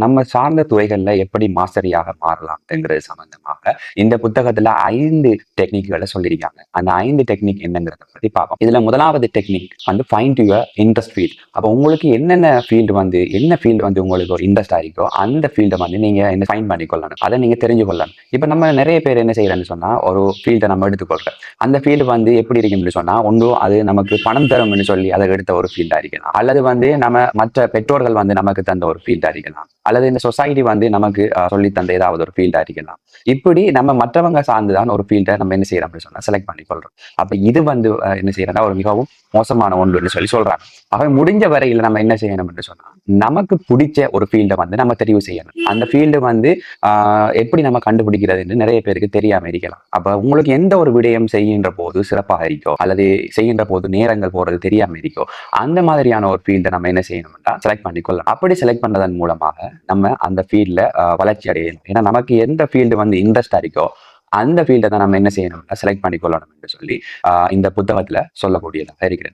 நம்ம சார்ந்த துறைகள்ல எப்படி மாஸ்டரியாக மாறலாம் என்கிறது சம்பந்தமாக இந்த புத்தகத்துல 5 டெக்னிக்களை சொல்லியிருக்காங்க. அந்த 5 டெக்னிக் என்னங்கிறத பத்தி பார்ப்போம். இதுல முதலாவது டெக்னிக் வந்து ஃபைண்ட் யுவர் இன்ட்ரெஸ்ட் ஃபீல்ட். அப்போ உங்களுக்கு என்னென்ன ஃபீல்டு வந்து என்ன ஃபீல்டு வந்து உங்களுக்கு ஒரு இன்ட்ரெஸ்ட் ஆகிக்கோ அந்த ஃபீல்டை வந்து நீங்க என்ன ஃபைண்ட் பண்ணிக்கொள்ளணும், அதை நீங்க தெரிஞ்சு கொள்ளணும். இப்போ நம்ம நிறைய பேர் என்ன செய்யறேன்னு சொன்னா ஒரு ஃபீல்டை நம்ம எடுத்துக்கொள்றோம். அந்த ஃபீல்டு வந்து எப்படி இருக்குன்னு சொன்னா ஒன்று அது நமக்கு பணம் தரும்னு சொல்லி அதை எடுத்த ஒரு ஃபீல்டா இருக்கலாம், அல்லது வந்து நம்ம மற்ற பெற்றோர்கள் வந்து நமக்கு தந்த ஒரு ஃபீல்டா இருக்கலாம், அல்லது இந்த சொசைட்டி வந்து நமக்கு சொல்லி தந்த ஏதாவது ஒரு ஃபீல்டா இருக்கலாம். இப்படி நம்ம மற்றவங்க சார்ந்துதான் ஒரு ஃபீல்டை நம்ம என்ன செய்யறோம் அப்படின்னு சொன்னா செலக்ட் பண்ணி கொள்றோம். அப்ப இது வந்து என்ன செய்யறோம்னா ஒரு மிகவும் மோசமான ஒன்றுன்னு சொல்லி சொல்றாங்க. ஆக முடிஞ்ச வரையில நம்ம என்ன செய்யணும் என்று சொன்னா நமக்கு பிடிச்ச ஒரு ஃபீல்டை வந்து நம்ம தெரிவு செய்யணும். அந்த ஃபீல்டு வந்து எப்படி நம்ம கண்டுபிடிக்கிறது நிறைய பேருக்கு தெரியாம இருக்கலாம். அப்ப உங்களுக்கு எந்த ஒரு விடயம் செய்கின்ற போது சிறப்பாக இருக்கோ அல்லது செய்கின்ற போது நேரங்கள் போறது தெரியாம இருக்கோ அந்த மாதிரியான ஒரு ஃபீல்டை நம்ம என்ன செய்யணும்னா செலக்ட் பண்ணிக்கொள்ளலாம். அப்படி செலக்ட் பண்றதன் மூலமாக நம்ம அந்த ஃபீல்ட்ல வளர்ச்சி அடையணும். ஏன்னா நமக்கு எந்த ஃபீல்டு வந்து இன்ட்ரெஸ்டா இருக்கோ அந்த ஃபீல்டை தான் நம்ம என்ன செய்யணும்னா செலக்ட் பண்ணிக்கொள்ளணும் என்று சொல்லி இந்த புத்தகத்துல சொல்லக்கூடியதாக இருக்கிறது.